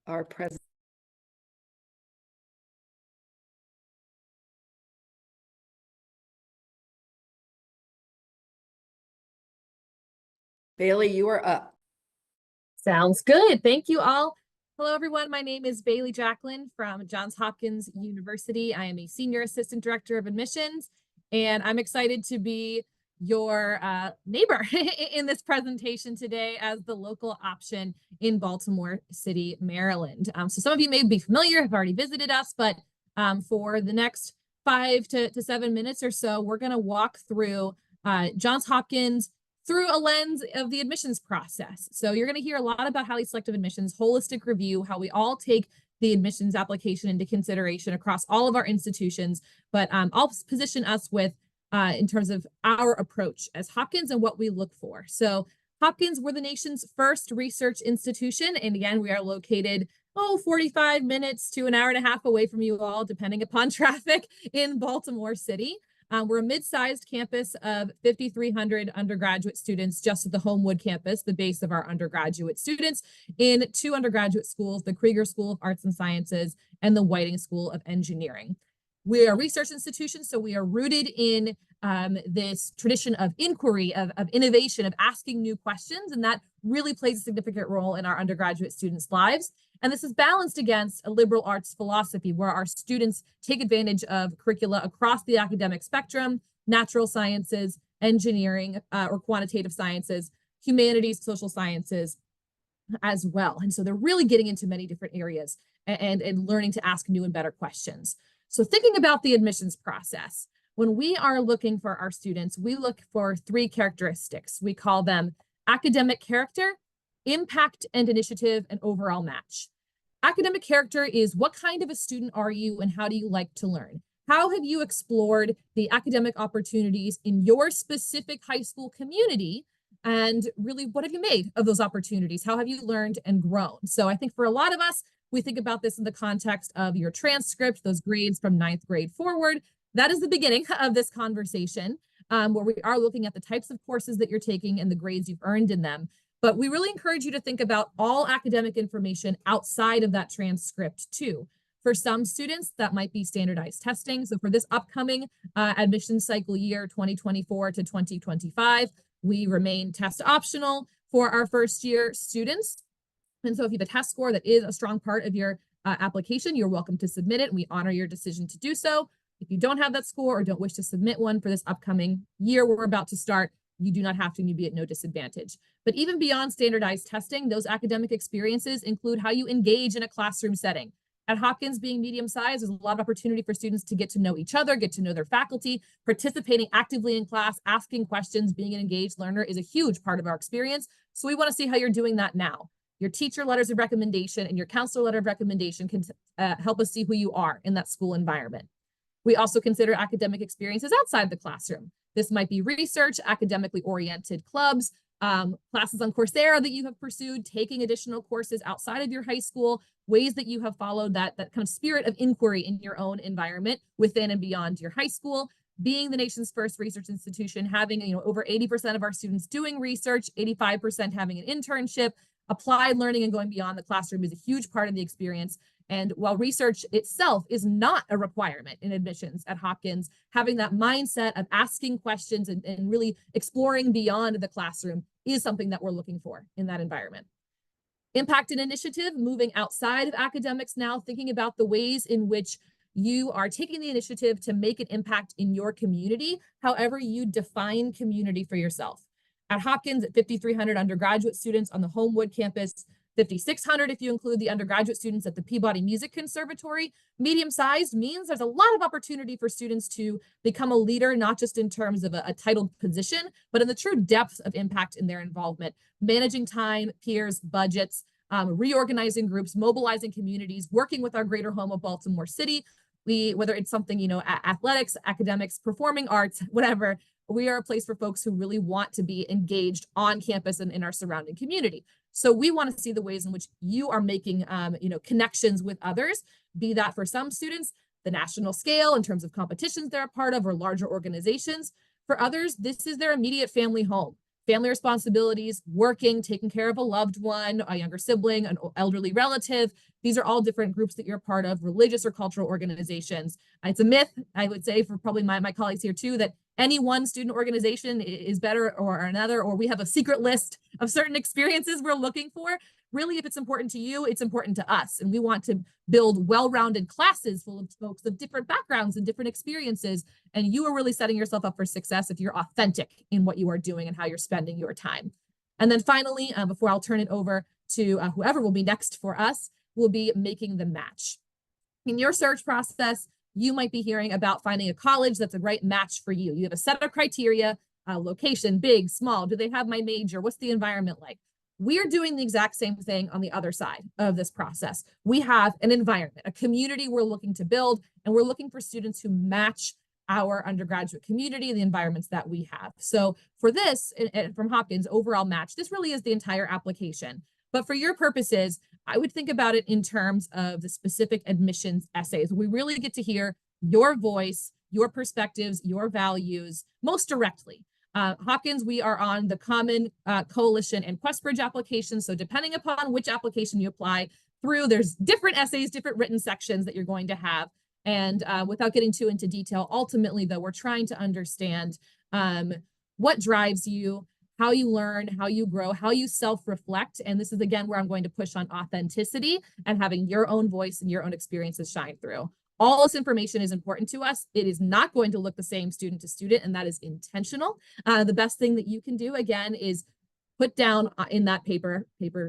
our president. Bailey, you are up. Sounds good. Thank you all. Hello, everyone. My name is Bailey Jacqueline from Johns Hopkins University. I am a Senior Assistant Director of Admissions, and I'm excited to be your neighbor in this presentation today as the local option in Baltimore City, Maryland. So some of you may be familiar, have already visited us, but for the next 5 to 7 minutes or so, we're going to walk through Johns Hopkins through a lens of the admissions process. So you're going to hear a lot about highly selective admissions, holistic review, how we all take the admissions application into consideration across all of our institutions. But I'll position us with in terms of our approach as Hopkins and what we look for. So Hopkins, we're the nation's first research institution. And again, we are located 45 minutes to an hour and a half away from you all, depending upon traffic in Baltimore City. We're a mid-sized campus of 5,300 undergraduate students just at the Homewood campus, the base of our undergraduate students, in 2 undergraduate schools, the Krieger School of Arts and Sciences and the Whiting School of Engineering. We are a research institution, so we are rooted in this tradition of inquiry, of innovation, of asking new questions, and that really plays a significant role in our undergraduate students' lives. And this is balanced against a liberal arts philosophy where our students take advantage of curricula across the academic spectrum, natural sciences, engineering, or quantitative sciences, humanities, social sciences as well. And so they're really getting into many different areas and learning to ask new and better questions. So thinking about the admissions process, when we are looking for our students, we look for 3 characteristics. We call them academic character, impact and initiative, and overall match. Academic character is what kind of a student are you and how do you like to learn? How have you explored the academic opportunities in your specific high school community? And really, what have you made of those opportunities? How have you learned and grown? So I think for a lot of us, we think about this in the context of your transcript, those grades from 9th grade forward. That is the beginning of this conversation, where we are looking at the types of courses that you're taking and the grades you've earned in them. But we really encourage you to think about all academic information outside of that transcript too. For some students, that might be standardized testing. So for this upcoming admission cycle year 2024 to 2025, we remain test optional for our first year students. And so if you have a test score that is a strong part of your application, you're welcome to submit it. And we honor your decision to do so. If you don't have that score or don't wish to submit one for this upcoming year we're about to start, you do not have to, and you'd be at no disadvantage. But even beyond standardized testing, those academic experiences include how you engage in a classroom setting. At Hopkins, being medium-sized, there's a lot of opportunity for students to get to know each other, get to know their faculty, participating actively in class, asking questions, being an engaged learner is a huge part of our experience. So we want to see how you're doing that now. Your teacher letters of recommendation and your counselor letter of recommendation can help us see who you are in that school environment. We also consider academic experiences outside the classroom. This might be research, academically oriented clubs, classes on Coursera that you have pursued, taking additional courses outside of your high school, ways that you have followed that kind of spirit of inquiry in your own environment within and beyond your high school. Being the nation's first research institution, having over 80% of our students doing research, 85% having an internship, applied learning and going beyond the classroom is a huge part of the experience. And while research itself is not a requirement in admissions at Hopkins, having that mindset of asking questions and really exploring beyond the classroom is something that we're looking for in that environment. Impact and initiative, moving outside of academics now, thinking about the ways in which you are taking the initiative to make an impact in your community, however you define community for yourself. At Hopkins, at 5,300 undergraduate students on the Homewood campus, 5,600 if you include the undergraduate students at the Peabody Music Conservatory. Medium-sized means there's a lot of opportunity for students to become a leader, not just in terms of a titled position, but in the true depth of impact in their involvement, managing time, peers, budgets, reorganizing groups, mobilizing communities, working with our greater home of Baltimore City. Whether it's something, athletics, academics, performing arts, whatever, we are a place for folks who really want to be engaged on campus and in our surrounding community. So we want to see the ways in which you are making, connections with others, be that for some students, the national scale in terms of competitions they're a part of or larger organizations. For others, this is their immediate family home. family responsibilities, working, taking care of a loved one, a younger sibling, an elderly relative. These are all different groups that you're part of, religious or cultural organizations. It's a myth, I would say, for probably my colleagues here too, that any one student organization is better or another, or we have a secret list of certain experiences we're looking for. Really, if it's important to you, it's important to us. And we want to build well-rounded classes full of folks of different backgrounds and different experiences. And you are really setting yourself up for success if you're authentic in what you are doing and how you're spending your time. And then finally, before I'll turn it over to whoever will be next for us, will be making the match. In your search process, you might be hearing about finding a college that's a right match for you. You have a set of criteria, location, big, small, do they have my major? What's the environment like? We're doing the exact same thing on the other side of this process. We have an environment, a community we're looking to build, and we're looking for students who match our undergraduate community, the environments that we have. So for this, from Hopkins, overall match, this really is the entire application. But for your purposes, I would think about it in terms of the specific admissions essays. We really get to hear your voice, your perspectives, your values most directly. Hopkins, we are on the Common Coalition and QuestBridge application. So depending upon which application you apply through, there's different essays, different written sections that you're going to have. And without getting too into detail, ultimately, though, we're trying to understand what drives you, how you learn, how you grow, how you self-reflect. And this is, again, where I'm going to push on authenticity and having your own voice and your own experiences shine through. All this information is important to us. It is not going to look the same student to student, and that is intentional. The best thing that you can do, again, is put down in that paper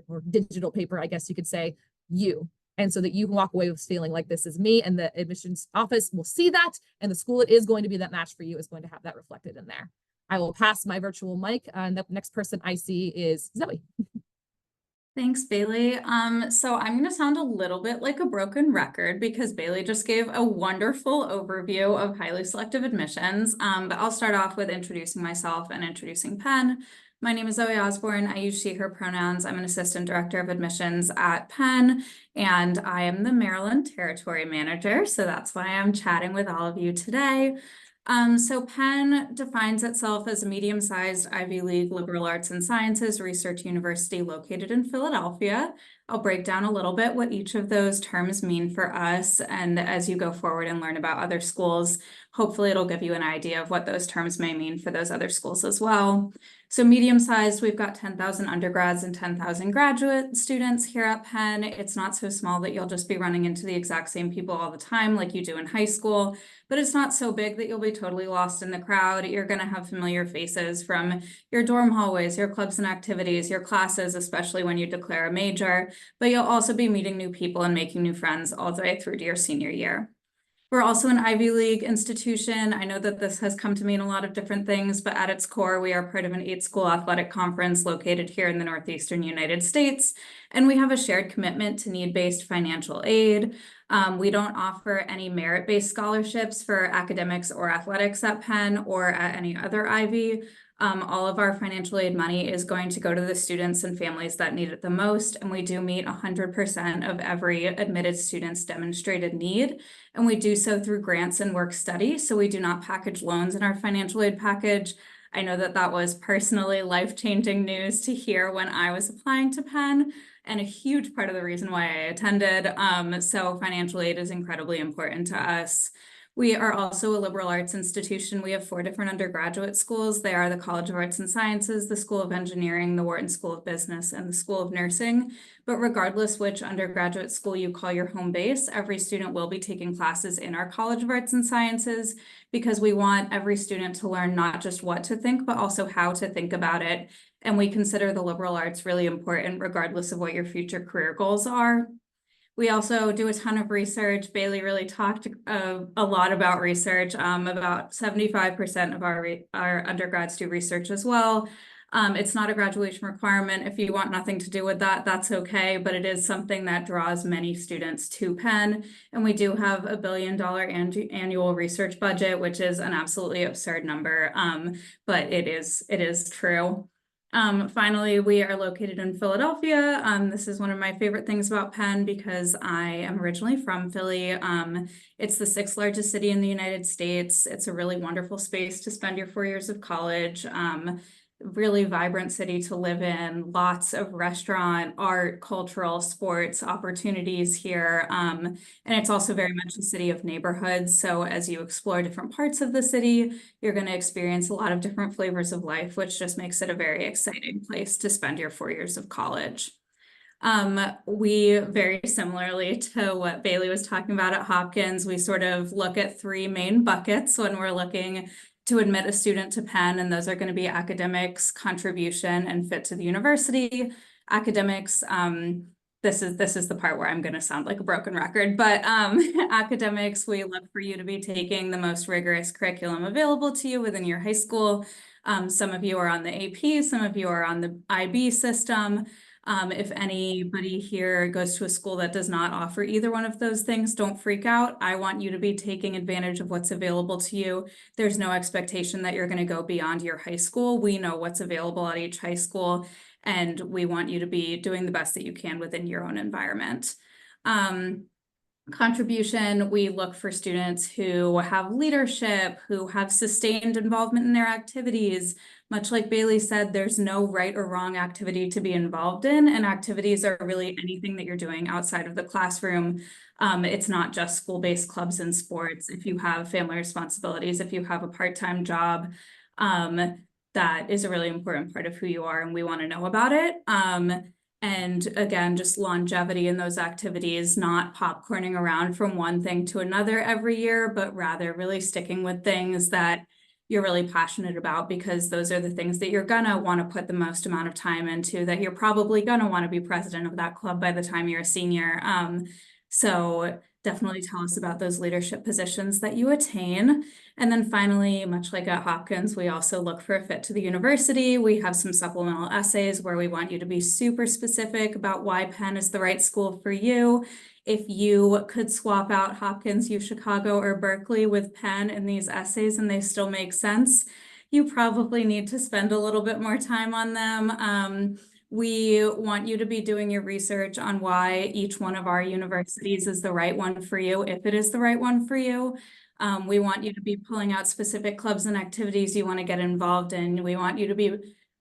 or digital paper, I guess you could say, you. And so that you can walk away with feeling like this is me, and the admissions office will see that, and the school it is going to be that match for you is going to have that reflected in there. I will pass my virtual mic, and the next person I see is Zoe. Thanks, Bailey. So I'm going to sound a little bit like a broken record because Bailey just gave a wonderful overview of highly selective admissions. But I'll start off with introducing myself and introducing Penn. My name is Zoe Osborne. I use she, her pronouns. I'm an assistant director of admissions at Penn, and I am the Maryland territory manager. So that's why I'm chatting with all of you today. So Penn defines itself as a medium-sized Ivy League liberal arts and sciences research university located in Philadelphia. I'll break down a little bit what each of those terms mean for us. And as you go forward and learn about other schools, hopefully it'll give you an idea of what those terms may mean for those other schools as well. So medium-sized, we've got 10,000 undergrads and 10,000 graduate students here at Penn. It's not so small that you'll just be running into the exact same people all the time like you do in high school, but it's not so big that you'll be totally lost in the crowd. You're going to have familiar faces from your dorm hallways, your clubs and activities, your classes, especially when you declare a major, but you'll also be meeting new people and making new friends all the way through to your senior year. We're also an Ivy League institution. I know that this has come to mean a lot of different things, but at its core, we are part of an 8-school athletic conference located here in the Northeastern United States, and we have a shared commitment to need-based financial aid. We don't offer any merit-based scholarships for academics or athletics at Penn or at any other Ivy. All of our financial aid money is going to go to the students and families that need it the most, and we do meet 100% of every admitted student's demonstrated need, and we do so through grants and work study, so we do not package loans in our financial aid package. I know that that was personally life-changing news to hear when I was applying to Penn, and a huge part of the reason why I attended. So financial aid is incredibly important to us. We are also a liberal arts institution. We have 4 different undergraduate schools. They are the College of Arts and Sciences, the School of Engineering, the Wharton School of Business, and the School of Nursing. But regardless which undergraduate school you call your home base, every student will be taking classes in our College of Arts and Sciences because we want every student to learn not just what to think, but also how to think about it. And we consider the liberal arts really important regardless of what your future career goals are. We also do a ton of research. Bailey really talked a lot about research. About 75% of our undergrads do research as well. It's not a graduation requirement. If you want nothing to do with that, that's okay, but it is something that draws many students to Penn. And we do have a $1 billion annual research budget, which is an absolutely absurd number, but it is true. Finally, we are located in Philadelphia. This is one of my favorite things about Penn because I am originally from Philly. It's the 6th largest city in the United States. It's a really wonderful space to spend your 4 years of college. really vibrant city to live in, lots of restaurant, art, cultural, sports opportunities here. And it's also very much a city of neighborhoods. So as you explore different parts of the city, you're going to experience a lot of different flavors of life, which just makes it a very exciting place to spend your 4 years of college. We very similarly to what Bailey was talking about at Hopkins, we sort of look at three main buckets when we're looking to admit a student to Penn, and those are going to be academics, contribution, and fit to the university. Academics, this is the part where I'm going to sound like a broken record, but academics, we look for you to be taking the most rigorous curriculum available to you within your high school. Some of you are on the AP, some of you are on the IB system. If anybody here goes to a school that does not offer either one of those things, don't freak out. I want you to be taking advantage of what's available to you. There's no expectation that you're going to go beyond your high school. We know what's available at each high school, and we want you to be doing the best that you can within your own environment. Contribution, we look for students who have leadership, who have sustained involvement in their activities. Much like Bailey said, there's no right or wrong activity to be involved in, and activities are really anything that you're doing outside of the classroom. It's not just school-based clubs and sports. If you have family responsibilities, if you have a part-time job, that is a really important part of who you are, and we want to know about it. And again, just longevity in those activities, not popcorning around from one thing to another every year, but rather really sticking with things that you're really passionate about, because those are the things that you're gonna want to put the most amount of time into, that you're probably gonna want to be president of that club by the time you're a senior. So definitely tell us about those leadership positions that you attain. And then finally, much like at Hopkins, we also look for a fit to the university. We have some supplemental essays where we want you to be super specific about why Penn is the right school for you. If you could swap out Hopkins, U Chicago, or Berkeley with Penn in these essays and they still make sense, you probably need to spend a little bit more time on them. We want you to be doing your research on why each one of our universities is the right one for you, if it is the right one for you. We want you to be pulling out specific clubs and activities you want to get involved in. We want you to be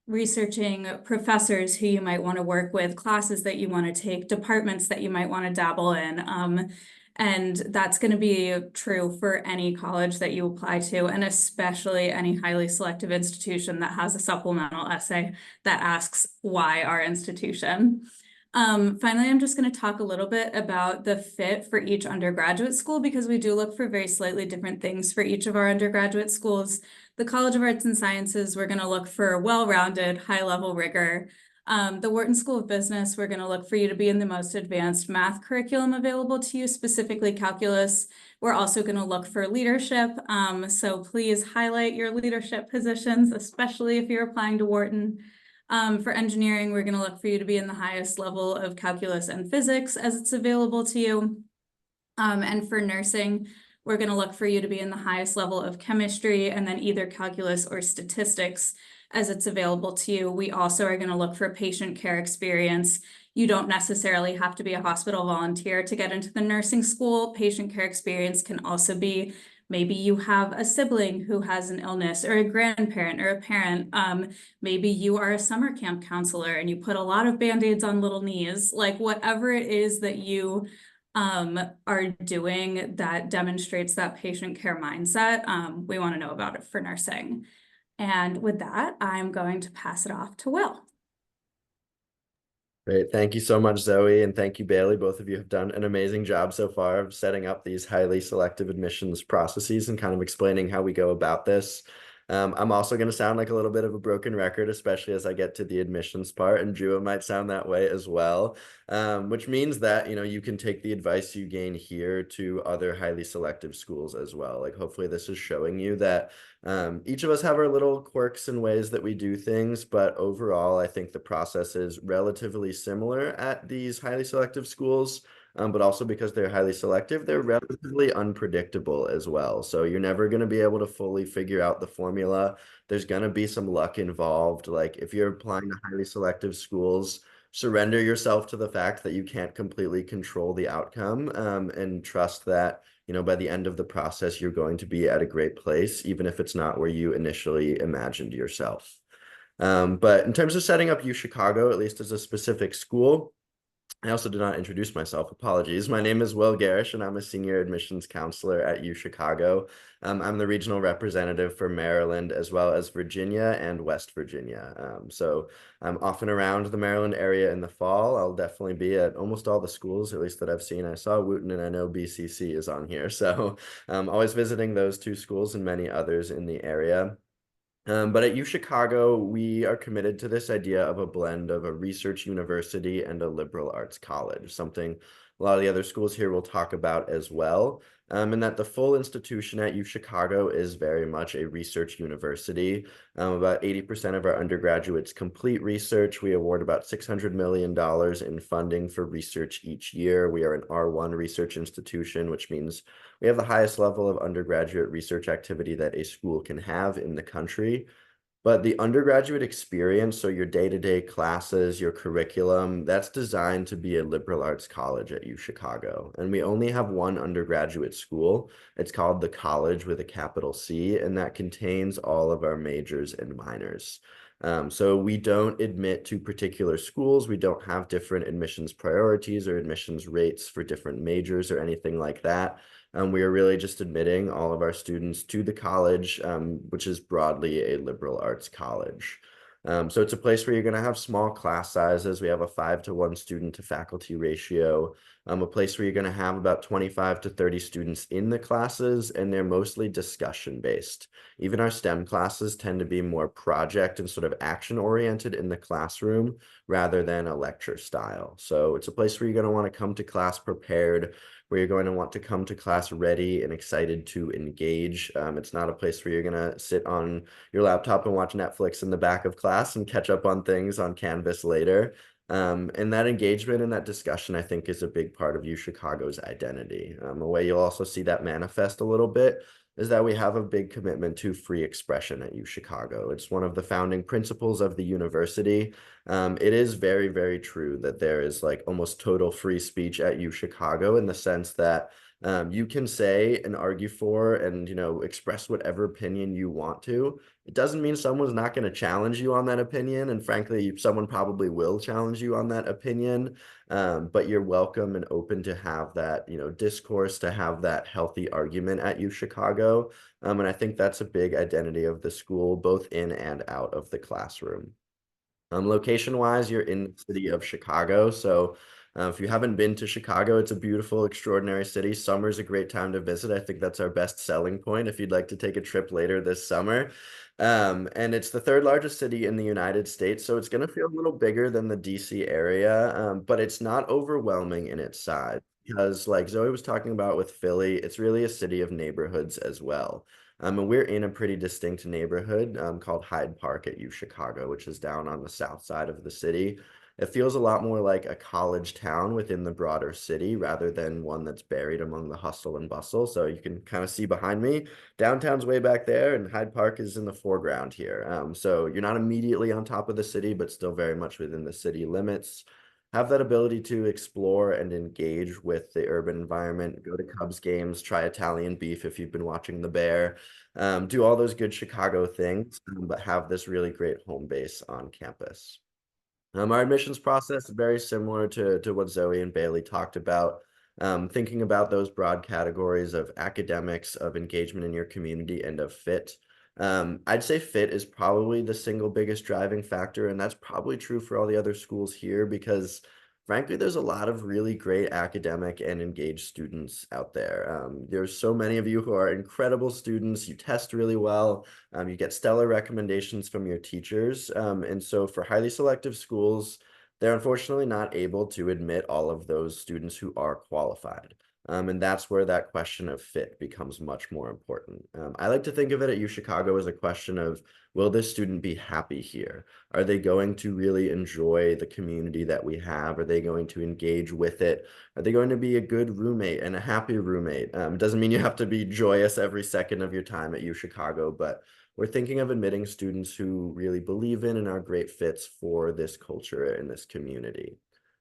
researching professors who you might want to work with, classes that you want to take, departments that you might want to dabble in. And that's going to be true for any college that you apply to, and especially any highly selective institution that has a supplemental essay that asks why our institution. Finally, I'm just going to talk a little bit about the fit for each undergraduate school, because we do look for very slightly different things for each of our undergraduate schools. The College of Arts and Sciences, we're going to look for well-rounded, high-level rigor. The Wharton School of Business, we're going to look for you to be in the most advanced math curriculum available to you, specifically calculus. We're also going to look for leadership. So please highlight your leadership positions, especially if you're applying to Wharton. For engineering, we're going to look for you to be in the highest level of calculus and physics as it's available to you. And for nursing, we're going to look for you to be in the highest level of chemistry, and then either calculus or statistics as it's available to you. We also are going to look for patient care experience. You don't necessarily have to be a hospital volunteer to get into the nursing school. Patient care experience can also be maybe you have a sibling who has an illness, or a grandparent or a parent. Maybe you are a summer camp counselor and you put a lot of Band-Aids on little knees. Like whatever it is that you are doing that demonstrates that patient care mindset, we want to know about it for nursing. And with that, I'm going to pass it off to Will. Great. Thank you so much, Zoe, and thank you, Bailey. Both of you have done an amazing job so far of setting up these highly selective admissions processes and kind of explaining how we go about this. I'm also going to sound like a little bit of a broken record, especially as I get to the admissions part, and Drew might sound that way as well, which means that, you can take the advice you gain here to other highly selective schools as well. Like, hopefully this is showing you that each of us have our little quirks and ways that we do things, but overall, I think the process is relatively similar at these highly selective schools. But also because they're highly selective, they're relatively unpredictable as well. So you're never going to be able to fully figure out the formula. There's going to be some luck involved. Like if you're applying to highly selective schools, surrender yourself to the fact that you can't completely control the outcome, and trust that, by the end of the process, you're going to be at a great place, even if it's not where you initially imagined yourself. But in terms of setting up U Chicago, at least as a specific school, I also did not introduce myself. Apologies. My name is Will Garish, and I'm a senior admissions counselor at U Chicago. I'm the regional representative for Maryland, as well as Virginia and West Virginia. So I'm often around the Maryland area in the fall. I'll definitely be at almost all the schools, at least that I've seen. I saw Wooten, and I know BCC is on here. So I'm always visiting those two schools and many others in the area. But at U Chicago, we are committed to this idea of a blend of a research university and a liberal arts college, something a lot of the other schools here will talk about as well. And that the full institution at U Chicago is very much a research university. About 80% of our undergraduates complete research. We award about $600 million in funding for research each year. We are an R1 research institution, which means we have the highest level of undergraduate research activity that a school can have in the country. But the undergraduate experience, so your day-to-day classes, your curriculum, that's designed to be a liberal arts college at U Chicago. And we only have one undergraduate school. It's called the College with a capital C, and that contains all of our majors and minors. So we don't admit to particular schools. We don't have different admissions priorities or admissions rates for different majors or anything like that. We are really just admitting all of our students to the college, which is broadly a liberal arts college. So it's a place where you're going to have small class sizes. We have a 5-to-1 student to faculty ratio, a place where you're going to have about 25 to 30 students in the classes, and they're mostly discussion based. Even our STEM classes tend to be more project and sort of action oriented in the classroom rather than a lecture style. So it's a place where you're going to want to come to class prepared, where you're going to want to come to class ready and excited to engage. It's not a place where you're going to sit on your laptop and watch Netflix in the back of class and catch up on things on Canvas later. And that engagement and that discussion, I think, is a big part of U Chicago's identity. A way you'll also see that manifest a little bit is that we have a big commitment to free expression at U Chicago. It's one of the founding principles of the university. It is very, very true that there is like almost total free speech at U Chicago in the sense that you can say and argue for and, express whatever opinion you want to. It doesn't mean someone's not going to challenge you on that opinion. And frankly, someone probably will challenge you on that opinion. But you're welcome and open to have that, discourse, to have that healthy argument at U Chicago. And I think that's a big identity of the school, both in and out of the classroom. Location-wise, you're in the city of Chicago. So if you haven't been to Chicago, it's a beautiful, extraordinary city. Summer's a great time to visit. I think that's our best selling point if you'd like to take a trip later this summer. And it's the third largest city in the United States, so it's going to feel a little bigger than the DC area, but it's not overwhelming in its size because, like Zoe was talking about with Philly, it's really a city of neighborhoods as well. And we're in a pretty distinct neighborhood called Hyde Park at U Chicago, which is down on the south side of the city. It feels a lot more like a college town within the broader city rather than one that's buried among the hustle and bustle. So you can kind of see behind me, downtown's way back there, and Hyde Park is in the foreground here. So you're not immediately on top of the city, but still very much within the city limits. Have that ability to explore and engage with the urban environment, go to Cubs games, try Italian beef if you've been watching The Bear, do all those good Chicago things, but have this really great home base on campus. Our admissions process is very similar to what Zoe and Bailey talked about. Thinking about those broad categories of academics, of engagement in your community, and of fit. I'd say fit is probably the single biggest driving factor, and that's probably true for all the other schools here because frankly, there's a lot of really great academic and engaged students out there. There's so many of you who are incredible students. You test really well. You get stellar recommendations from your teachers. And so for highly selective schools, they're unfortunately not able to admit all of those students who are qualified. And that's where that question of fit becomes much more important. I like to think of it at U Chicago as a question of, will this student be happy here? Are they going to really enjoy the community that we have? Are they going to engage with it? Are they going to be a good roommate and a happy roommate? It doesn't mean you have to be joyous every second of your time at U Chicago, but we're thinking of admitting students who really believe in and are great fits for this culture and this community.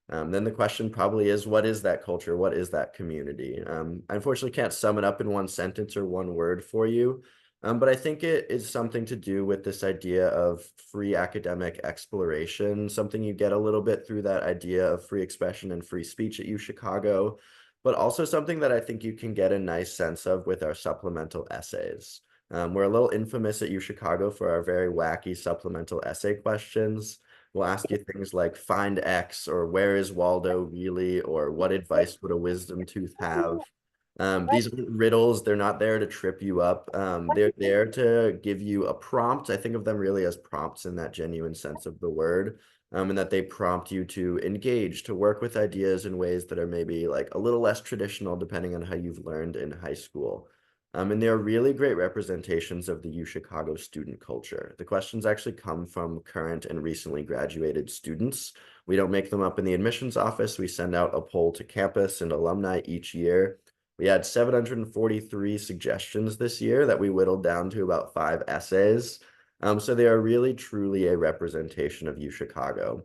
Then the question probably is, what is that culture? What is that community? I unfortunately can't sum it up in one sentence or one word for you, But I think it is something to do with this idea of free academic exploration, something you get a little bit through that idea of free expression and free speech at U Chicago, but also something that I think you can get a nice sense of with our supplemental essays. We're a little infamous at U Chicago for our very wacky supplemental essay questions. We'll ask you things like find X or where is Waldo really, or what advice would a wisdom tooth have? These aren't riddles. They're not there to trip you up. They're there to give you a prompt. I think of them really as prompts in that genuine sense of the word, and that they prompt you to engage, to work with ideas in ways that are maybe like a little less traditional, depending on how you've learned in high school. And they're really great representations of the U Chicago student culture. The questions actually come from current and recently graduated students. We don't make them up in the admissions office. We send out a poll to campus and alumni each year. We had 743 suggestions this year that we whittled down to about 5 essays. So they are really truly a representation of U Chicago.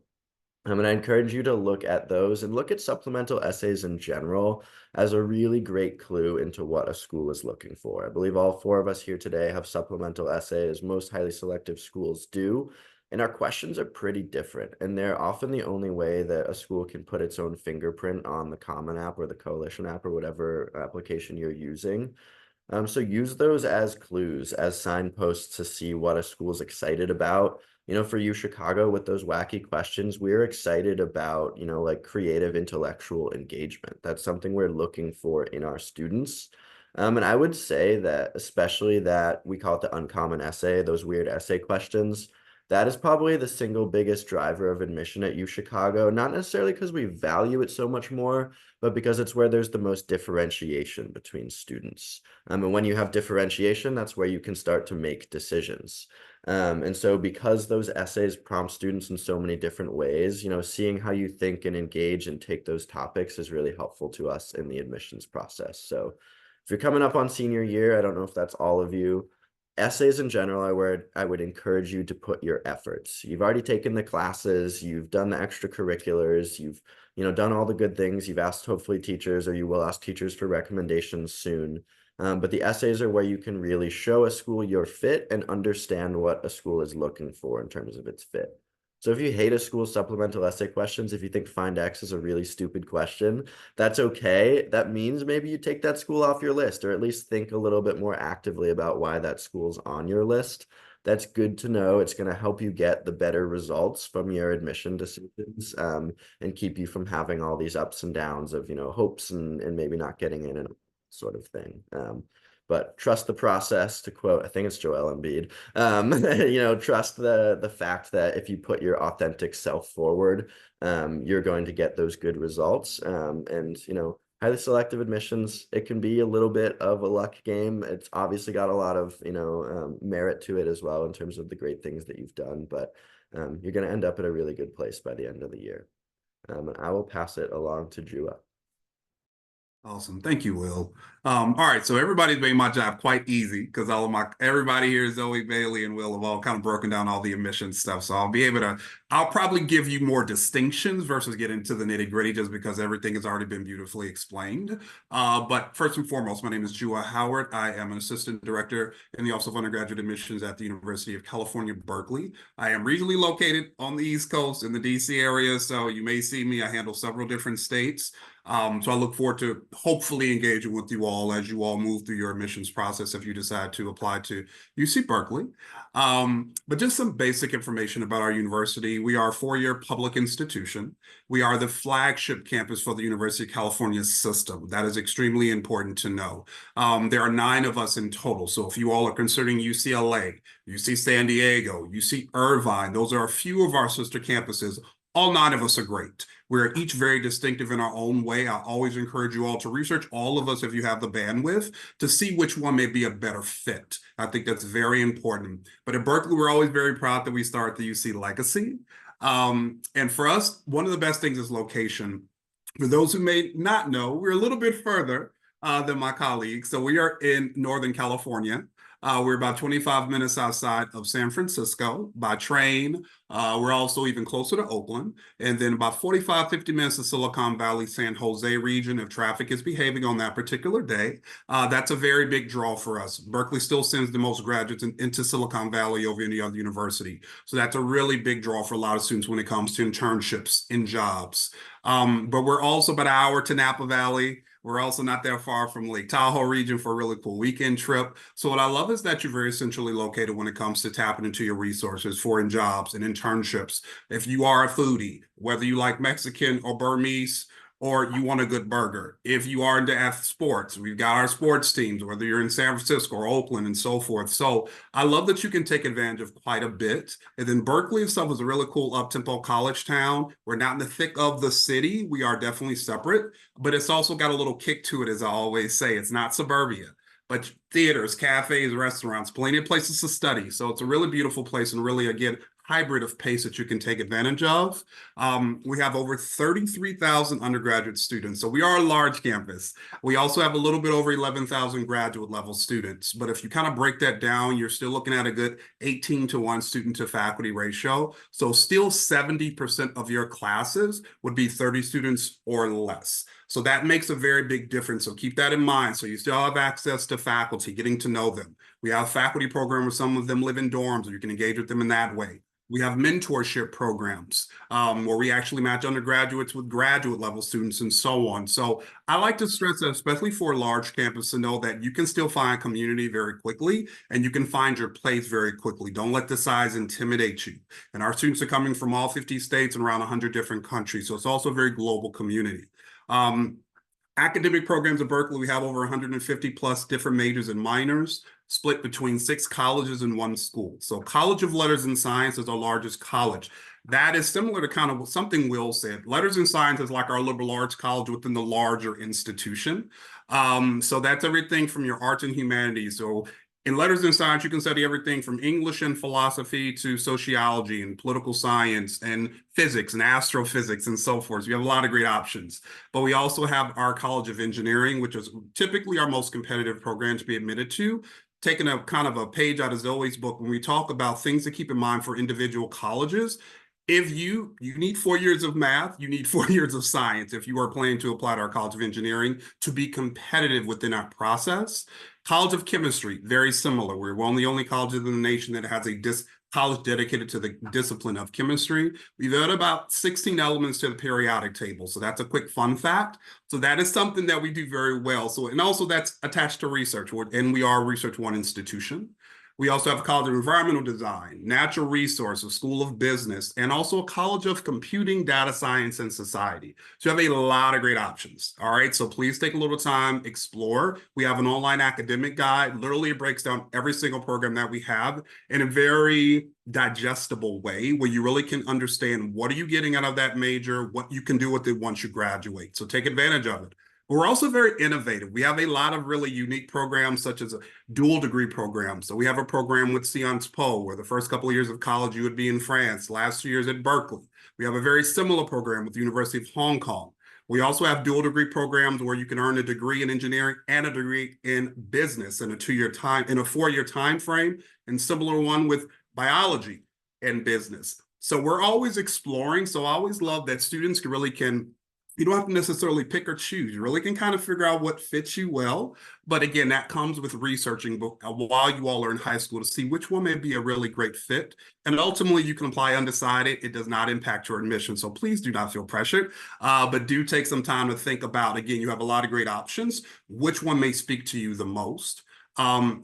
And I encourage you to look at those and look at supplemental essays in general as a really great clue into what a school is looking for. I believe all 4 of us here today have supplemental essays. Most highly selective schools do. And our questions are pretty different. And they're often the only way that a school can put its own fingerprint on the Common App or the Coalition app or whatever application you're using. So use those as clues, as signposts to see what a school's excited about. For you, Chicago, with those wacky questions, we're excited about, like creative intellectual engagement. That's something we're looking for in our students. And I would say that, especially that we call it the uncommon essay, those weird essay questions, that is probably the single biggest driver of admission at U Chicago, not necessarily because we value it so much more, but because it's where there's the most differentiation between students. And when you have differentiation, that's where you can start to make decisions. And so because those essays prompt students in so many different ways, seeing how you think and engage and take those topics is really helpful to us in the admissions process. So if you're coming up on senior year, I don't know if that's all of you. Essays in general, I would encourage you to put your efforts. You've already taken the classes, you've done the extracurriculars, you've done all the good things. You've asked hopefully teachers, or you will ask teachers for recommendations soon. But the essays are where you can really show a school your fit and understand what a school is looking for in terms of its fit. So if you hate a school's supplemental essay questions, if you think find X is a really stupid question, that's okay. That means maybe you take that school off your list, or at least think a little bit more actively about why that school's on your list. That's good to know. It's going to help you get the better results from your admission decisions, and keep you from having all these ups and downs of, hopes and maybe not getting in and sort of thing. But trust the process, to quote, I think it's Joel Embiid. Trust the fact that if you put your authentic self forward, you're going to get those good results. And highly selective admissions, it can be a little bit of a luck game. It's obviously got a lot of merit to it as well in terms of the great things that you've done, but you're going to end up at a really good place by the end of the year. And I will pass it along to Jua. Awesome. Thank you, Will. All right. So everybody's made my job quite easy because everybody here, Zoe, Bailey, and Will have all kind of broken down all the admissions stuff. So I'll probably give you more distinctions versus get into the nitty gritty just because everything has already been beautifully explained. But first and foremost, my name is Jua Howard. I am an assistant director in the Office of Undergraduate Admissions at the University of California, Berkeley. I am regionally located on the East Coast in the DC area. So you may see me. I handle several different states. So I look forward to hopefully engaging with you all as you all move through your admissions process if you decide to apply to UC Berkeley. But just some basic information about our university. We are a 4-year public institution. We are the flagship campus for the University of California system. That is extremely important to know. There are 9 of us in total. So if you all are considering UCLA, UC San Diego, UC Irvine, those are a few of our sister campuses. All 9 of us are great. We're each very distinctive in our own way. I always encourage you all to research all of us if you have the bandwidth to see which one may be a better fit. I think that's very important. But at Berkeley, we're always very proud that we start the UC legacy. And for us, one of the best things is location. For those who may not know, we're a little bit further than my colleagues. So we are in Northern California. We're about 25 minutes outside of San Francisco by train. We're also even closer to Oakland, and then about 45, 50 minutes to Silicon Valley, San Jose region if traffic is behaving on that particular day. That's a very big draw for us. Berkeley still sends the most graduates into Silicon Valley over any other university. So that's a really big draw for a lot of students when it comes to internships and jobs. But we're also about an hour to Napa Valley. We're also not that far from Lake Tahoe region for a really cool weekend trip. So what I love is that you're very centrally located when it comes to tapping into your resources for jobs and internships. If you are a foodie, whether you like Mexican or Burmese, or you want a good burger. If you are into sports, we've got our sports teams, whether you're in San Francisco or Oakland and so forth. So I love that you can take advantage of quite a bit. And then Berkeley itself is a really cool up-tempo college town. We're not in the thick of the city. We are definitely separate, but it's also got a little kick to it, as I always say. It's not suburbia, but theaters, cafes, restaurants, plenty of places to study. So it's a really beautiful place and really, again, hybrid of pace that you can take advantage of. We have over 33,000 undergraduate students. So we are a large campus. We also have a little bit over 11,000 graduate level students. But if you kind of break that down, you're still looking at a good 18-to-1 student to faculty ratio. So still 70% of your classes would be 30 students or less. So that makes a very big difference. So keep that in mind. So you still have access to faculty, getting to know them. We have a faculty program where some of them live in dorms, or you can engage with them in that way. We have mentorship programs where we actually match undergraduates with graduate level students and so on. So I like to stress that, especially for a large campus, to know that you can still find community very quickly and you can find your place very quickly. Don't let the size intimidate you. And our students are coming from all 50 states and around 100 different countries. So it's also a very global community. Academic programs at Berkeley, we have over 150 plus different majors and minors, split between 6 colleges and 1 school. So College of Letters and Science is our largest college. That is similar to kind of something Will said. Letters and Science is like our liberal arts college within the larger institution. So that's everything from your arts and humanities. So in letters and science, you can study everything from English and philosophy to sociology and political science and physics and astrophysics and so forth. So you have a lot of great options. But we also have our College of Engineering, which is typically our most competitive program to be admitted to. Taking a kind of a page out of Zoe's book, when we talk about things to keep in mind for individual colleges, if you need 4 years of math, you need 4 years of science if you are planning to apply to our College of Engineering to be competitive within our process. College of Chemistry, very similar. We're one of the only colleges in the nation that has a college dedicated to the discipline of chemistry. We've added about 16 elements to the periodic table. So that's a quick fun fact. So that is something that we do very well. So, and also that's attached to research, and we are a Research One institution. We also have a College of Environmental Design, Natural Resources, School of Business, and also a College of Computing, Data Science, and Society. So you have a lot of great options. All right, so please take a little time, explore. We have an online academic guide. Literally, it breaks down every single program that we have in a very digestible way where you really can understand what are you getting out of that major, what you can do with it once you graduate. So take advantage of it. We're also very innovative. We have a lot of really unique programs, such as a dual degree program. So we have a program with Sciences Po, where the first couple of years of college you would be in France, last 2 years at Berkeley. We have a very similar program with the University of Hong Kong. We also have dual degree programs where you can earn a degree in engineering and a degree in business in a 4-year time frame, and similar one with biology and business. So we're always exploring. So I always love that students you don't have to necessarily pick or choose. You really can kind of figure out what fits you well. But again, that comes with researching while you all are in high school to see which one may be a really great fit. And ultimately, you can apply undecided. It does not impact your admission. So please do not feel pressured, but do take some time to think about, again, you have a lot of great options. Which one may speak to you the most?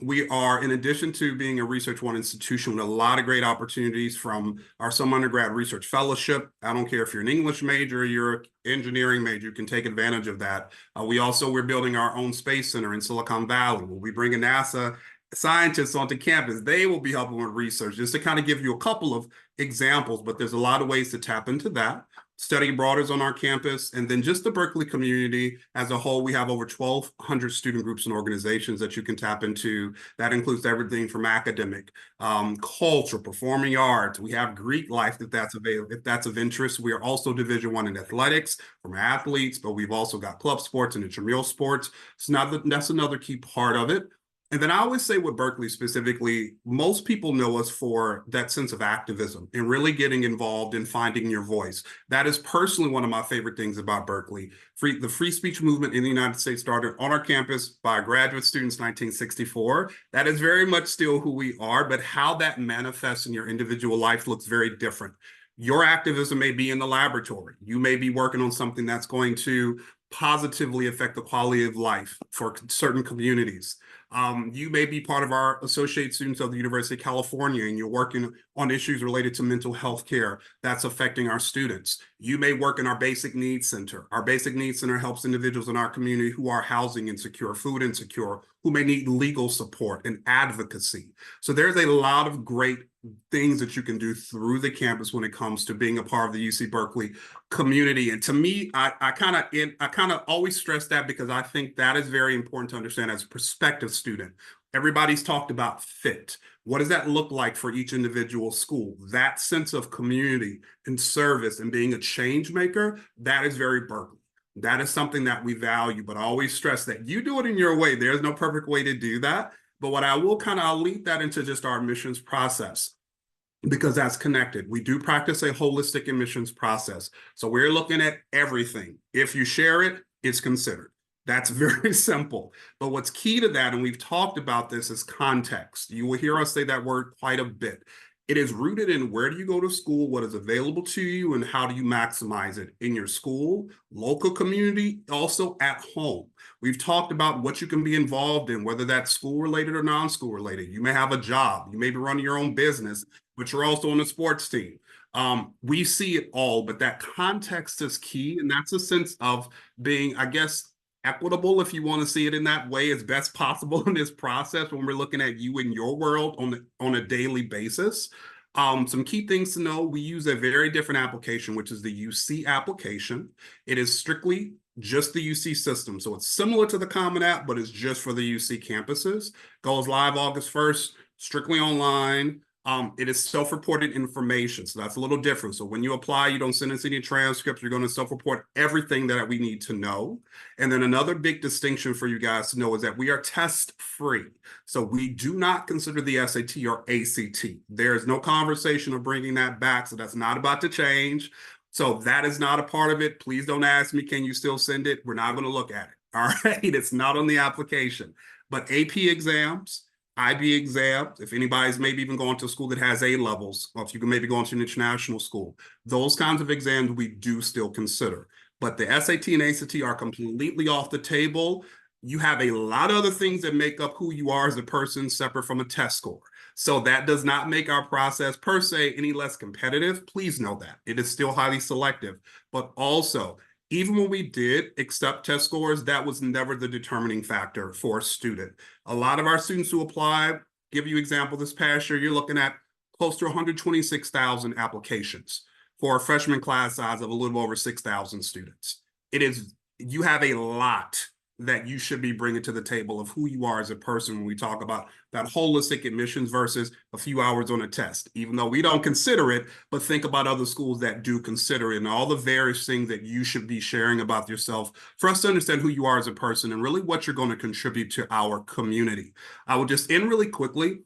We are, in addition to being a Research One institution, with a lot of great opportunities from our Some Undergrad Research Fellowship. I don't care if you're an English major or you're an engineering major, you can take advantage of that. We're building our own space center in Silicon Valley. We'll be bringing NASA scientists onto campus. They will be helping with research, just to kind of give you a couple of examples, but there's a lot of ways to tap into that. Study abroad is on our campus, and then just the Berkeley community as a whole, we have over 1,200 student groups and organizations that you can tap into. That includes everything from academic, culture, performing arts. We have Greek life if that's of interest. We are also Division I in athletics from athletes, but we've also got club sports and intramural sports. So now that's another key part of it. And then I always say with Berkeley specifically, most people know us for that sense of activism and really getting involved in finding your voice. That is personally one of my favorite things about Berkeley. The free speech movement in the United States started on our campus by graduate students in 1964. That is very much still who we are, but how that manifests in your individual life looks very different. Your activism may be in the laboratory. You may be working on something that's going to positively affect the quality of life for certain communities. You may be part of our associate students of the University of California, and you're working on issues related to mental health care that's affecting our students. You may work in our Basic Needs Center. Our Basic Needs Center helps individuals in our community who are housing insecure, food insecure, who may need legal support and advocacy. So there's a lot of great things that you can do through the campus when it comes to being a part of the UC Berkeley community. And to me, I kind of always stress that because I think that is very important to understand as a prospective student. Everybody's talked about fit. What does that look like for each individual school? That sense of community and service and being a change maker, that is very Berkeley. That is something that we value, but I always stress that you do it in your way. There's no perfect way to do that. But what I will I'll lead that into just our admissions process, because that's connected. We do practice a holistic admissions process. So we're looking at everything. If you share it, it's considered. That's very simple. But what's key to that, and we've talked about this, is context. You will hear us say that word quite a bit. It is rooted in where do you go to school, what is available to you, and how do you maximize it in your school, local community, also at home. We've talked about what you can be involved in, whether that's school related or non-school related. You may have a job, you may be running your own business, but you're also on a sports team. We see it all, but that context is key. And that's a sense of being, I guess, equitable, if you want to see it in that way, as best possible in this process when we're looking at you in your world on a daily basis. Some key things to know: we use a very different application, which is the UC application. It is strictly just the UC system. So it's similar to the Common App, but it's just for the UC campuses. Goes live August 1st, strictly online. It is self-reported information, so that's a little different. So when you apply, you don't send us any transcripts. You're going to self-report everything that we need to know. And then another big distinction for you guys to know is that we are test-free. So we do not consider the SAT or ACT. There's no conversation of bringing that back, so that's not about to change. So that is not a part of it. Please don't ask me, can you still send it? We're not going to look at it. All right, it's not on the application. But AP exams, IB exams, if anybody's maybe even going to a school that has A levels, or if you can maybe go into an international school, those kinds of exams we do still consider. But the SAT and ACT are completely off the table. You have a lot of other things that make up who you are as a person, separate from a test score. So that does not make our process per se any less competitive. Please know that. It is still highly selective. But also, even when we did accept test scores, that was never the determining factor for a student. A lot of our students who apply, give you example, this past year, you're looking at close to 126,000 applications for a freshman class size of a little over 6,000 students. You have a lot that you should be bringing to the table of who you are as a person when we talk about that holistic admissions versus a few hours on a test, even though we don't consider it, but think about other schools that do consider it and all the various things that you should be sharing about yourself for us to understand who you are as a person and really what you're going to contribute to our community. I will just end really quickly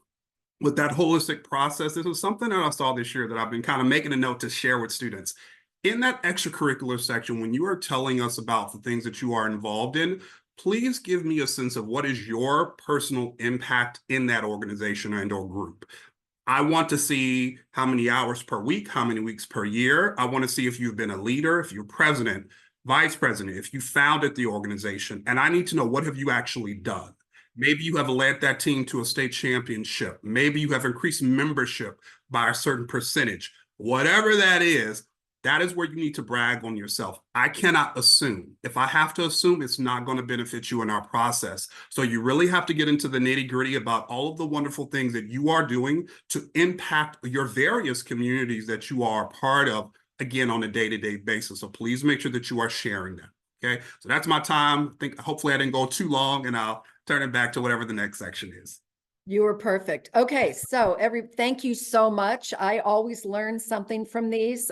with that holistic process. This was something that I saw this year that I've been kind of making a note to share with students. In that extracurricular section, when you are telling us about the things that you are involved in, please give me a sense of what is your personal impact in that organization and or group. I want to see how many hours per week, how many weeks per year. I want to see if you've been a leader, if you're president, vice president, if you founded the organization. And I need to know, what have you actually done? Maybe you have led that team to a state championship. Maybe you have increased membership by a certain percentage. Whatever that is where you need to brag on yourself. I cannot assume. If I have to assume, it's not going to benefit you in our process. So you really have to get into the nitty-gritty about all of the wonderful things that you are doing to impact your various communities that you are a part of, again, on a day-to-day basis. So please make sure that you are sharing that. Okay, so that's my time. Hopefully I didn't go too long, and I'll turn it back to whatever the next section is. You were perfect. Okay, so thank you so much. I always learn something from these.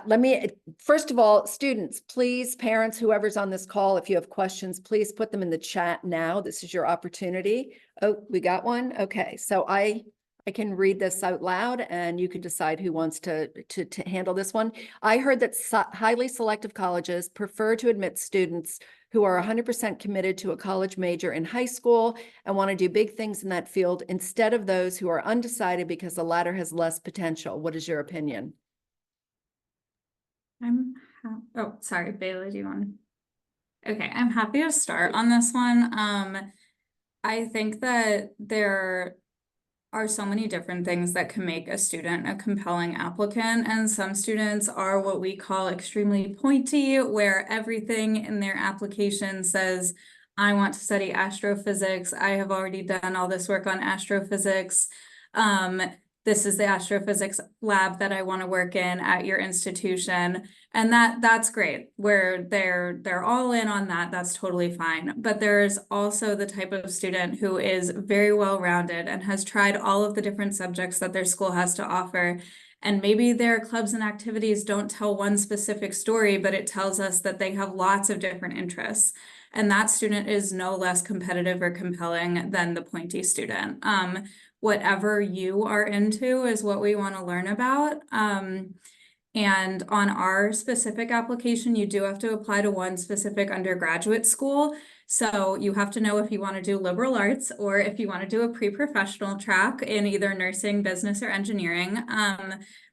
let me, first of all, students, please, parents, whoever's on this call, if you have questions, please put them in the chat now. This is your opportunity. Oh, we got one. Okay, so I can read this out loud and you can decide who wants to handle this one. I heard that highly selective colleges prefer to admit students who are 100% committed to a college major in high school and want to do big things in that field instead of those who are undecided because the latter has less potential. What is your opinion? Oh, sorry, Bailey, do you want? Okay, I'm happy to start on this one. I think that there are so many different things that can make a student a compelling applicant, and some students are what we call extremely pointy, where everything in their application says, I want to study astrophysics. I have already done all this work on astrophysics. This is the astrophysics lab that I want to work in at your institution. And that's great, where they're all in on that. That's totally fine. But there's also the type of student who is very well-rounded and has tried all of the different subjects that their school has to offer. And maybe their clubs and activities don't tell one specific story, but it tells us that they have lots of different interests. And that student is no less competitive or compelling than the pointy student. Whatever you are into is what we want to learn about. And on our specific application, you do have to apply to one specific undergraduate school. So you have to know if you want to do liberal arts or if you want to do a pre-professional track in either nursing, business, or engineering.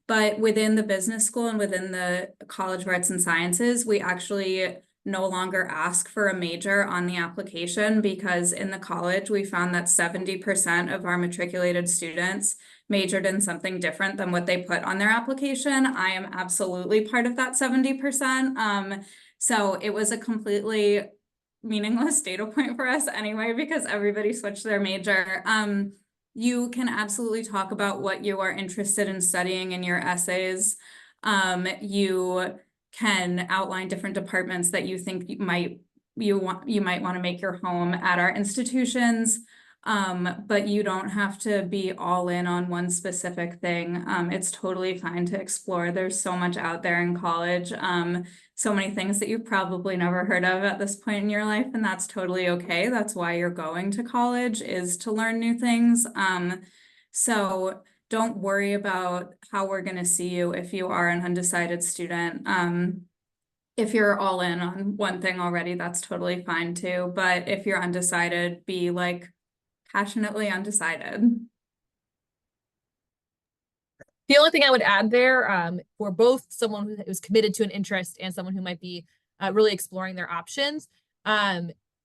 But within the business school and within the College of Arts and Sciences, we actually no longer ask for a major on the application, because in the college, we found that 70% of our matriculated students majored in something different than what they put on their application. I am absolutely part of that 70%. So it was a completely meaningless data point for us anyway, because everybody switched their major. You can absolutely talk about what you are interested in studying in your essays. You can outline different departments that you think you might want to make your home at our institutions. But you don't have to be all in on one specific thing. It's totally fine to explore. There's so much out there in college. So many things that you've probably never heard of at this point in your life, and that's totally okay. That's why you're going to college, is to learn new things. So don't worry about how we're going to see you if you are an undecided student. If you're all in on one thing already, that's totally fine too. But if you're undecided, be like passionately undecided. The only thing I would add there, for both someone who is committed to an interest and someone who might be really exploring their options,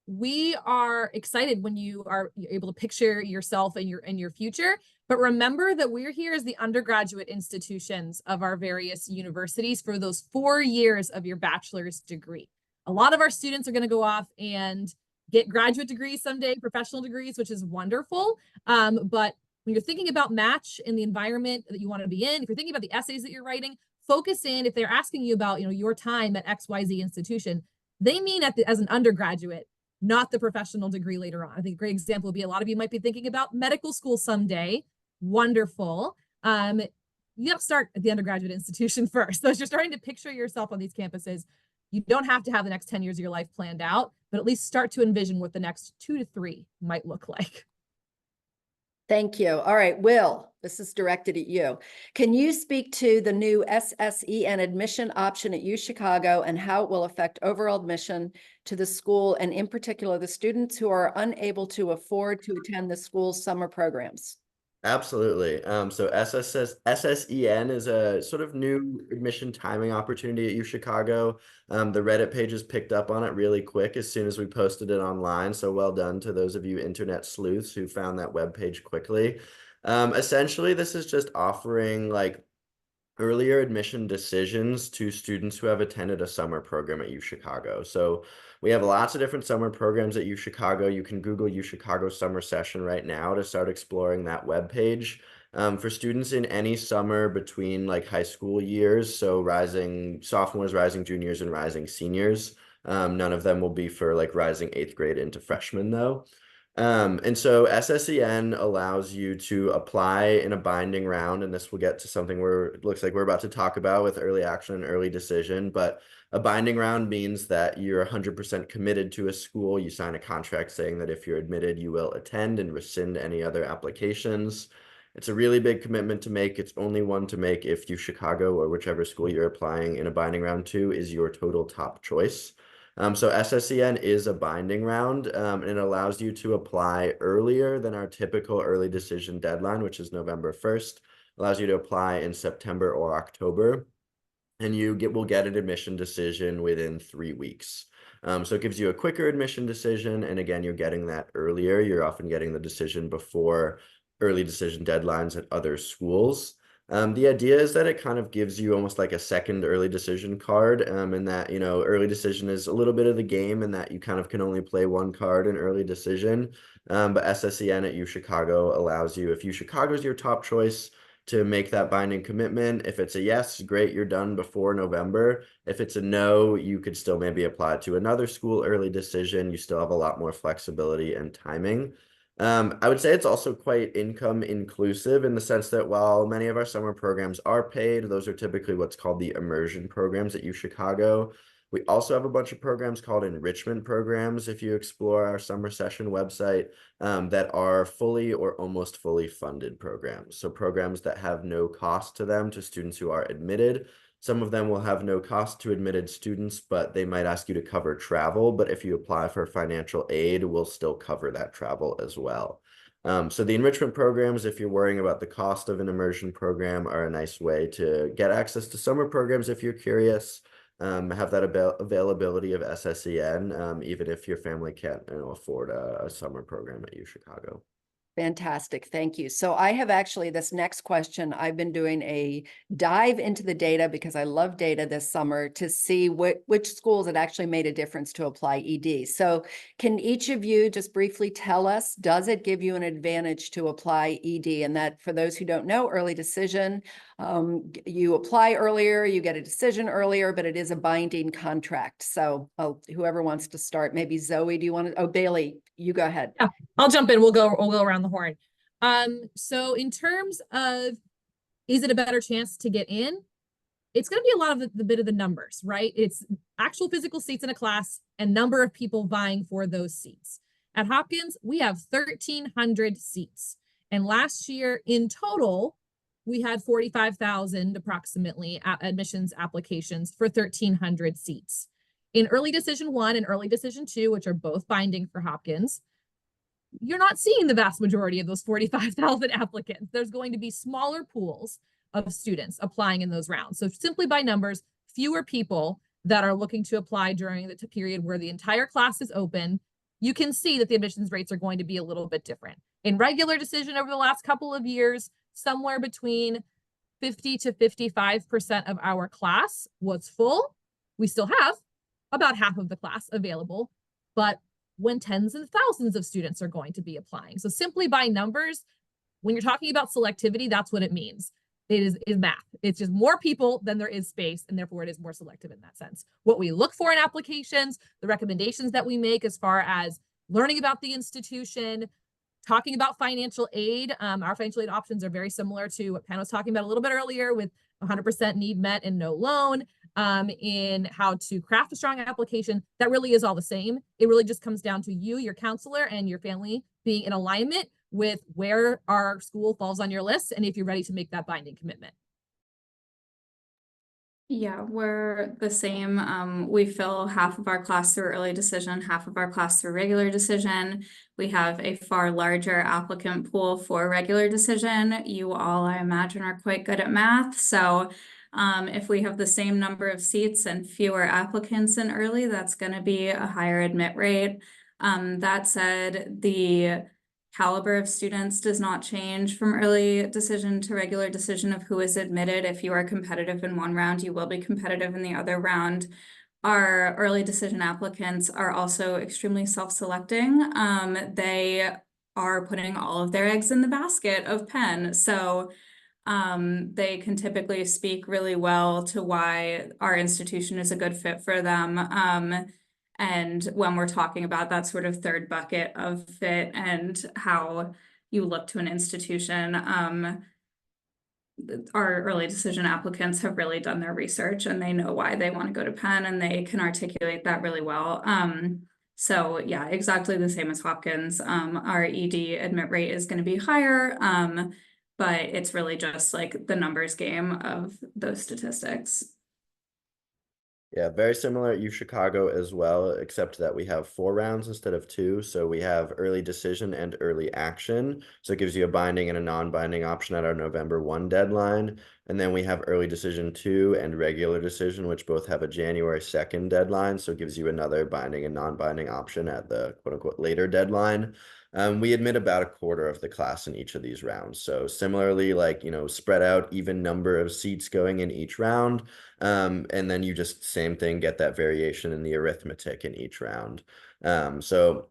we are excited when you're able to picture yourself and your future. But remember that we're here as the undergraduate institutions of our various universities for those 4 years of your bachelor's degree. A lot of our students are going to go off and get graduate degrees someday, professional degrees, which is wonderful. But when you're thinking about match in the environment that you want to be in, if you're thinking about the essays that you're writing, focus in. If they're asking you about, your time at XYZ institution, they mean as an undergraduate, not the professional degree later on. I think a great example would be, a lot of you might be thinking about medical school someday. Wonderful. You have to start at the undergraduate institution first. So as you're starting to picture yourself on these campuses, you don't have to have the next 10 years of your life planned out, but at least start to envision what the next 2 to 3 might look like. Thank you. All right, Will, this is directed at you. Can you speak to the new SSEN admission option at UChicago and how it will affect overall admission to the school, and in particular, the students who are unable to afford to attend the school's summer programs? Absolutely. So SSEN is a sort of new admission timing opportunity at UChicago. The Reddit pages picked up on it really quick as soon as we posted it online. So well done to those of you internet sleuths who found that web page quickly. Essentially, this is just offering like earlier admission decisions to students who have attended a summer program at UChicago. So we have lots of different summer programs at UChicago. You can Google UChicago summer session right now to start exploring that webpage. For students in any summer between like high school years, so rising sophomores, rising juniors, and rising seniors. None of them will be for like rising 8th grade into freshmen though. And so SSEN allows you to apply in a binding round, and this will get to something where it looks like we're about to talk about with early action and early decision. But a binding round means that you're 100% committed to a school. You sign a contract saying that if you're admitted, you will attend and rescind any other applications. It's a really big commitment to make. It's only one to make if UChicago or whichever school you're applying in a binding round to is your total top choice. So SSEN is a binding round, and it allows you to apply earlier than our typical early decision deadline, which is November 1st. Allows you to apply in September or October, and will get an admission decision within 3 weeks. So it gives you a quicker admission decision, and again, you're getting that earlier. You're often getting the decision before early decision deadlines at other schools. The idea is that it kind of gives you almost like a second early decision card, and that, early decision is a little bit of the game and that you kind of can only play one card in early decision. But SSEN at UChicago allows you, if UChicago is your top choice, to make that binding commitment. If it's a yes, great, you're done before November. If it's a no, you could still maybe apply to another school early decision. You still have a lot more flexibility and timing. I would say it's also quite income inclusive in the sense that while many of our summer programs are paid, those are typically what's called the immersion programs at UChicago. We also have a bunch of programs called enrichment programs, if you explore our summer session website, that are fully or almost fully funded programs. So programs that have no cost to them to students who are admitted. Some of them will have no cost to admitted students, but they might ask you to cover travel. But if you apply for financial aid, we'll still cover that travel as well. So the enrichment programs, if you're worrying about the cost of an immersion program, are a nice way to get access to summer programs if you're curious. Have that availability of SSEN, even if your family can't afford a summer program at UChicago. Fantastic. Thank you. So I have actually, this next question, I've been doing a dive into the data because I love data this summer to see which schools it actually made a difference to apply ED. So can each of you just briefly tell us, does it give you an advantage to apply ED? And that, for those who don't know, early decision, you apply earlier, you get a decision earlier, but it is a binding contract. So whoever wants to start, maybe Zoe, do you want to, Bailey, you go ahead. Yeah, I'll jump in. We'll go around the horn. So in terms of, is it a better chance to get in? It's going to be a lot of the bit of the numbers, right? It's actual physical seats in a class and number of people vying for those seats. At Hopkins, we have 1,300 seats. And last year in total, we had 45,000 approximately admissions applications for 1,300 seats. In early decision 1 and early decision 2, which are both binding for Hopkins, you're not seeing the vast majority of those 45,000 applicants. There's going to be smaller pools of students applying in those rounds. So simply by numbers, fewer people that are looking to apply during the period where the entire class is open. You can see that the admissions rates are going to be a little bit different. In regular decision over the last couple of years, somewhere between 50 to 55% of our class was full. We still have about half of the class available, but when tens and thousands of students are going to be applying. So simply by numbers, when you're talking about selectivity, that's what it means. It is math. It's just more people than there is space, and therefore it is more selective in that sense. What we look for in applications, the recommendations that we make as far as learning about the institution, talking about financial aid. Our financial aid options are very similar to what Pam was talking about a little bit earlier, with 100% need met and no loan. In how to craft a strong application, that really is all the same. It really just comes down to you, your counselor, and your family being in alignment with where our school falls on your list and if you're ready to make that binding commitment. Yeah, we're the same. We fill half of our class through early decision, half of our class through regular decision. We have a far larger applicant pool for regular decision. You all, I imagine, are quite good at math. So if we have the same number of seats and fewer applicants in early, that's going to be a higher admit rate. That said, the caliber of students does not change from early decision to regular decision of who is admitted. If you are competitive in one round, you will be competitive in the other round. Our early decision applicants are also extremely self-selecting. They are putting all of their eggs in the basket of Penn. So they can typically speak really well to why our institution is a good fit for them. And when we're talking about that sort of third bucket of fit and how you look to an institution, our early decision applicants have really done their research and they know why they want to go to Penn and they can articulate that really well. So yeah, exactly the same as Hopkins. Our ED admit rate is going to be higher, but it's really just like the numbers game of those statistics. Yeah, very similar at U Chicago as well, except that we have 4 rounds instead of 2. So we have early decision and early action. So it gives you a binding and a non-binding option at our November 1 deadline. And then we have early decision 2 and regular decision, which both have a January 2nd deadline. So it gives you another binding and non-binding option at the quote unquote later deadline. We admit about a quarter of the class in each of these rounds. So similarly, like, spread out even number of seats going in each round. And then you just same thing, get that variation in the arithmetic in each round. So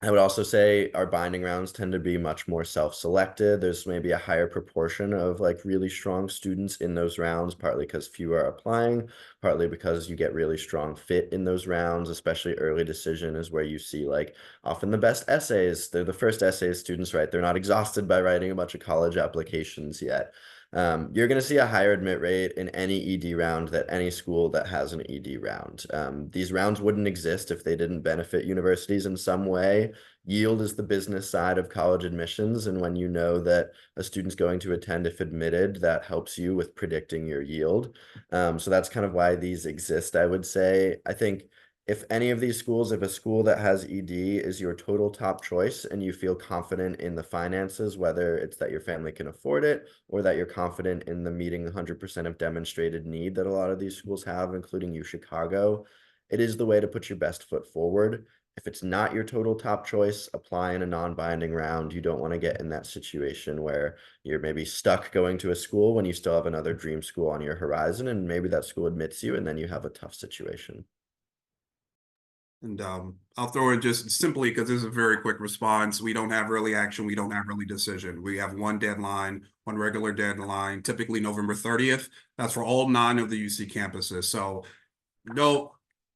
I would also say our binding rounds tend to be much more self-selected. There's maybe a higher proportion of like really strong students in those rounds, partly because fewer are applying, partly because you get really strong fit in those rounds, especially early decision is where you see like often the best essays. They're the first essays students write. They're not exhausted by writing a bunch of college applications yet. You're going to see a higher admit rate in any ED round than any school that has an ED round. These rounds wouldn't exist if they didn't benefit universities in some way. Yield is the business side of college admissions, and when you know that a student's going to attend if admitted, that helps you with predicting your yield. So that's kind of why these exist, I would say. I think if any of these schools, if a school that has ED is your total top choice and you feel confident in the finances, whether it's that your family can afford it or that you're confident in the meeting 100% of demonstrated need that a lot of these schools have, including U Chicago, it is the way to put your best foot forward. If it's not your total top choice, apply in a non-binding round. You don't want to get in that situation where you're maybe stuck going to a school when you still have another dream school on your horizon, and maybe that school admits you, and then you have a tough situation. And I'll throw in just simply because this is a very quick response. We don't have early action. We don't have early decision. We have one deadline, one regular deadline, typically November 30th. That's for all 9 of the UC campuses. So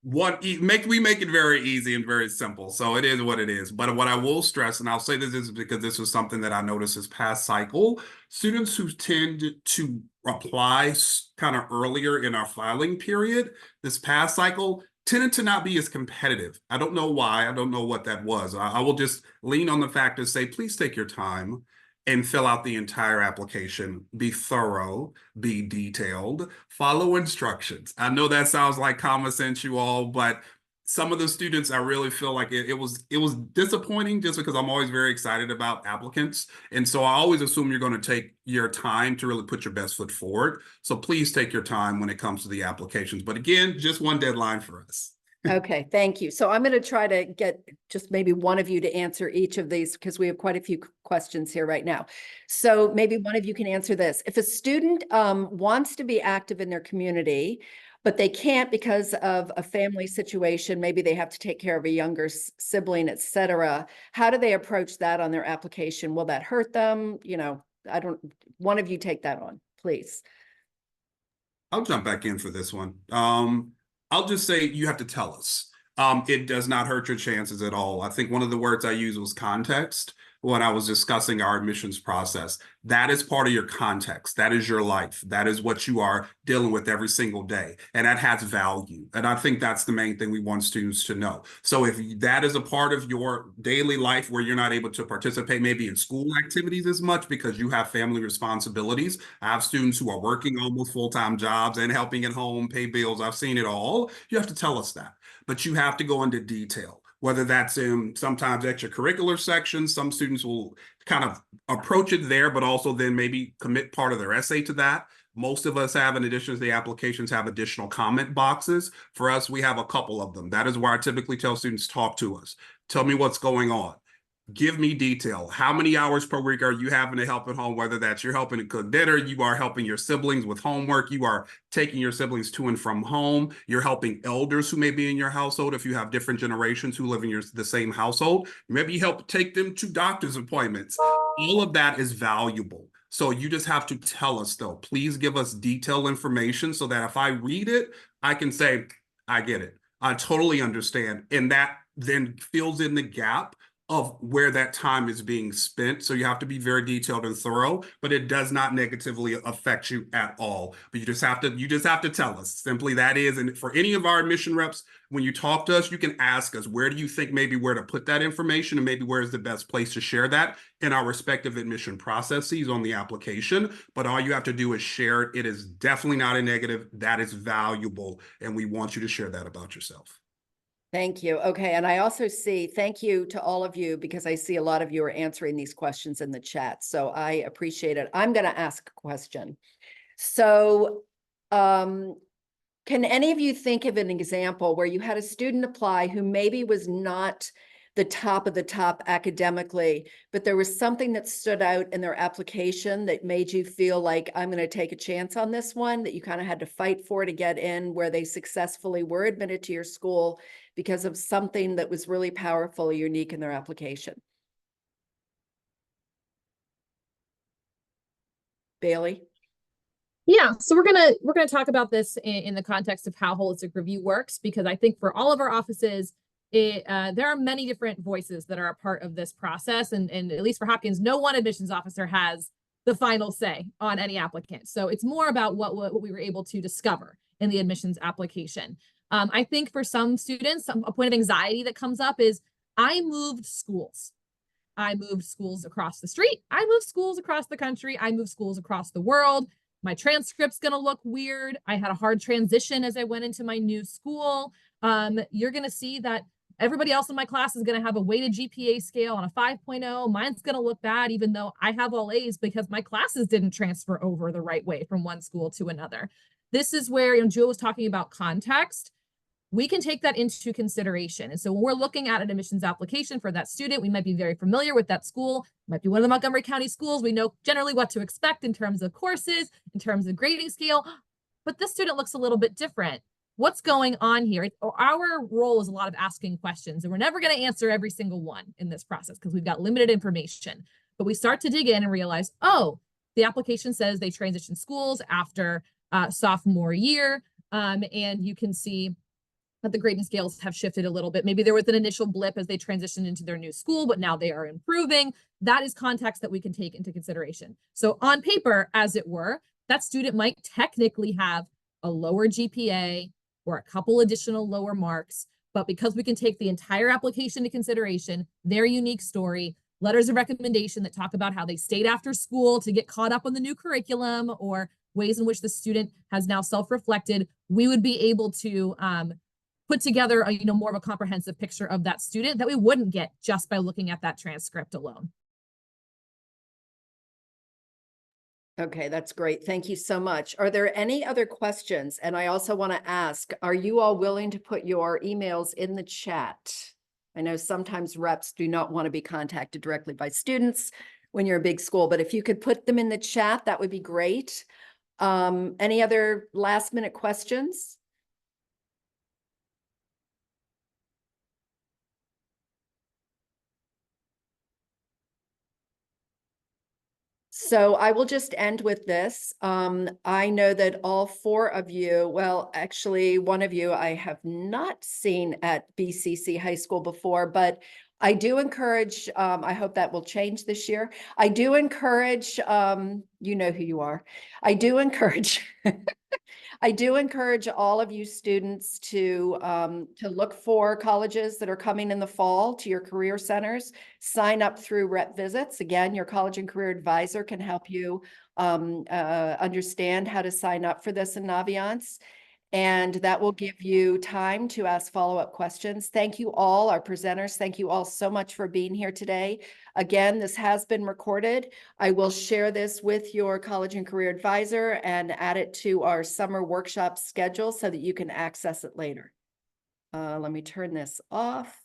we make it very easy and very simple. So it is what it is. But what I will stress, and I'll say this is because this was something that I noticed this past cycle, students who tend to apply kind of earlier in our filing period, this past cycle, tended to not be as competitive. I don't know why. I don't know what that was. I will just lean on the fact to say, please take your time and fill out the entire application. Be thorough, be detailed, follow instructions. I know that sounds like common sense, you all, but some of the students, I really feel like it was disappointing just because I'm always very excited about applicants. And so I always assume you're going to take your time to really put your best foot forward. So please take your time when it comes to the applications. But again, just one deadline for us. Okay, thank you. So I'm going to try to get just maybe one of you to answer each of these because we have quite a few questions here right now. So maybe one of you can answer this. If a student wants to be active in their community, but they can't because of a family situation, maybe they have to take care of a younger sibling, et cetera, how do they approach that on their application? Will that hurt them? One of you take that on, please. I'll jump back in for this one. I'll just say you have to tell us. It does not hurt your chances at all. I think one of the words I used was context when I was discussing our admissions process. That is part of your context. That is your life. That is what you are dealing with every single day. And that has value. And I think that's the main thing we want students to know. So if that is a part of your daily life where you're not able to participate maybe in school activities as much because you have family responsibilities. I have students who are working almost full-time jobs and helping at home, pay bills. I've seen it all. You have to tell us that. But you have to go into detail, whether that's in sometimes extracurricular sections. Some students will kind of approach it there, but also then maybe commit part of their essay to that. Most of us have, in addition to the applications, have additional comment boxes. For us, we have a couple of them. That is where I typically tell students, talk to us. Tell me what's going on. Give me detail. How many hours per week are you having to help at home? Whether that's you're helping to cook dinner, you are helping your siblings with homework, you are taking your siblings to and from home, you're helping elders who may be in your household. If you have different generations who live in the same household, maybe you help take them to doctor's appointments. All of that is valuable. So you just have to tell us, though. Please give us detailed information so that if I read it, I can say, I get it. I totally understand. And that then fills in the gap of where that time is being spent. So you have to be very detailed and thorough, but it does not negatively affect you at all. But you just have to tell us. Simply that is, and for any of our admission reps, when you talk to us, you can ask us, where do you think maybe where to put that information, and maybe where is the best place to share that in our respective admission processes on the application. But all you have to do is share it. It is definitely not a negative. That is valuable. And we want you to share that about yourself. Thank you. Okay. And I also see, thank you to all of you, because I see a lot of you are answering these questions in the chat. So I appreciate it. I'm going to ask a question. So, can any of you think of an example where you had a student apply who maybe was not the top of the top academically, but there was something that stood out in their application that made you feel like, I'm going to take a chance on this one, that you kind of had to fight for to get in, where they successfully were admitted to your school because of something that was really powerful or unique in their application? Bailey? Yeah, so we're gonna talk about this in the context of how holistic review works, because I think for all of our offices, there are many different voices that are a part of this process, and at least for Hopkins, no one admissions officer has the final say on any applicant. So it's more about what we were able to discover in the admissions application. I think for some students, a point of anxiety that comes up is, I moved schools. I moved schools across the street. I moved schools across the country. I moved schools across the world. My transcript's going to look weird. I had a hard transition as I went into my new school. You're going to see that everybody else in my class is going to have a weighted GPA scale on a 5.0. Mine's going to look bad, even though I have all A's, because my classes didn't transfer over the right way from one school to another. This is where, Jill was talking about context. We can take that into consideration. And so when we're looking at an admissions application for that student, we might be very familiar with that school, might be one of the Montgomery County schools. We know generally what to expect in terms of courses, in terms of grading scale, but this student looks a little bit different. What's going on here? Our role is a lot of asking questions, and we're never going to answer every single one in this process because we've got limited information. But we start to dig in and realize, oh, the application says they transitioned schools after sophomore year, and you can see that the grading scales have shifted a little bit. Maybe there was an initial blip as they transitioned into their new school, but now they are improving. That is context that we can take into consideration. So on paper, as it were, that student might technically have a lower GPA or a couple additional lower marks, but because we can take the entire application into consideration, their unique story, letters of recommendation that talk about how they stayed after school to get caught up on the new curriculum, or ways in which the student has now self-reflected, we would be able to put together a, more of a comprehensive picture of that student that we wouldn't get just by looking at that transcript alone. Okay, that's great. Thank you so much. Are there any other questions? And I also want to ask, are you all willing to put your emails in the chat? I know sometimes reps do not want to be contacted directly by students when you're a big school, but if you could put them in the chat, that would be great. Any other last minute questions? So I will just end with this. I know that all four of you, well, actually one of you I have not seen at BCC High School before, but I do encourage, I hope that will change this year. I do encourage, you know who you are. I do encourage, I do encourage all of you students to look for colleges that are coming in the fall to your career centers. Sign up through rep visits. Again, your college and career advisor can help you understand how to sign up for this in Naviance. And that will give you time to ask follow-up questions. Thank you all, our presenters. Thank you all so much for being here today. Again, this has been recorded. I will share this with your college and career advisor and add it to our summer workshop schedule so that you can access it later. Let me turn this off.